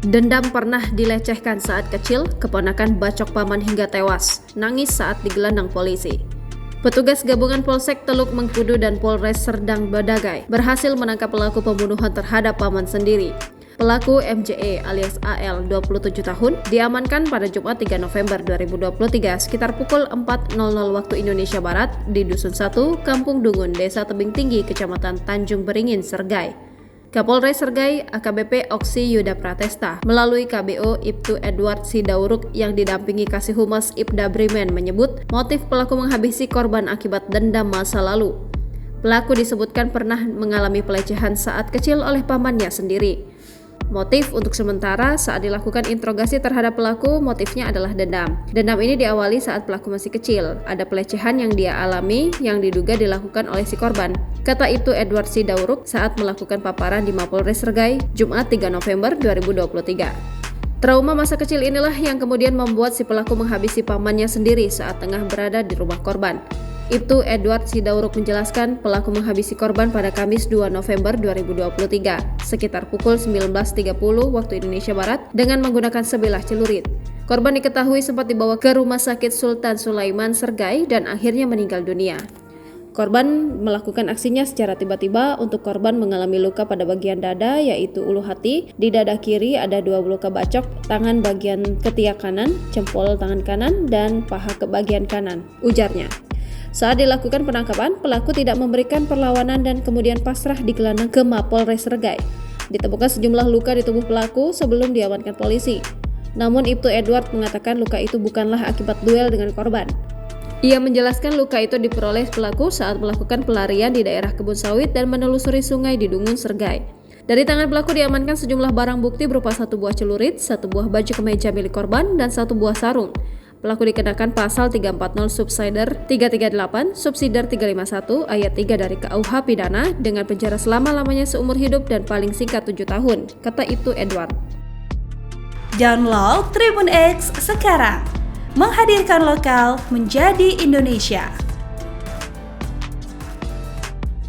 Dendam pernah dilecehkan saat kecil, keponakan bacok paman hingga tewas, nangis saat digelandang polisi. Petugas gabungan Polsek Teluk Mengkudu dan Polres Serdang Badagai berhasil menangkap pelaku pembunuhan terhadap paman sendiri. Pelaku MJE alias AL 27 tahun diamankan pada Jumat 3 November 2023 sekitar pukul 4.00 waktu Indonesia Barat di Dusun 1, Kampung Dungun, Desa Tebing Tinggi, Kecamatan Tanjung Beringin, Sergai. Kapolres Sergai AKBP Oksi Yuda Pratesta melalui KBO Ibtu Edward Sidauruk yang didampingi Kasih Humas Ibda Brimen menyebut motif pelaku menghabisi korban akibat dendam masa lalu. Pelaku disebutkan pernah mengalami pelecehan saat kecil oleh pamannya sendiri. Motif untuk sementara saat dilakukan interogasi terhadap pelaku, motifnya adalah dendam. Dendam ini diawali saat pelaku masih kecil. Ada pelecehan yang dia alami yang diduga dilakukan oleh si korban. Kata itu Edward Sidauruk saat melakukan paparan di Mapolres Sergai, Jumat 3 November 2023. Trauma masa kecil inilah yang kemudian membuat si pelaku menghabisi pamannya sendiri saat tengah berada di rumah korban. Ibtu Edward Sidauruk menjelaskan pelaku menghabisi korban pada Kamis 2 November 2023 sekitar pukul 19.30 waktu Indonesia Barat dengan menggunakan sebilah celurit. Korban diketahui sempat dibawa ke Rumah Sakit Sultan Sulaiman Sergai dan akhirnya meninggal dunia. Korban melakukan aksinya secara tiba-tiba. Untuk korban mengalami luka pada bagian dada yaitu ulu hati. Di dada kiri ada 2 luka bacok, tangan bagian ketiak kanan, jempol tangan kanan, dan paha ke bagian kanan, ujarnya. Saat dilakukan penangkapan, pelaku tidak memberikan perlawanan dan kemudian pasrah digelandang ke Mapolres Sergai. Ditemukan sejumlah luka di tubuh pelaku sebelum diamankan polisi. Namun Ibtu Edward mengatakan luka itu bukanlah akibat duel dengan korban. Ia menjelaskan luka itu diperoleh pelaku saat melakukan pelarian di daerah kebun sawit dan menelusuri sungai di Dungun, Sergai. Dari tangan pelaku diamankan sejumlah barang bukti berupa 1 buah celurit, 1 buah baju kemeja milik korban, dan 1 buah sarung. Pelaku dikenakan pasal 340 Subsider 338, Subsider 351 ayat 3 dari KUH Pidana dengan penjara selama-lamanya seumur hidup dan paling singkat 7 tahun, kata Ibtu Edward. Download Tribun X sekarang, menghadirkan lokal menjadi Indonesia.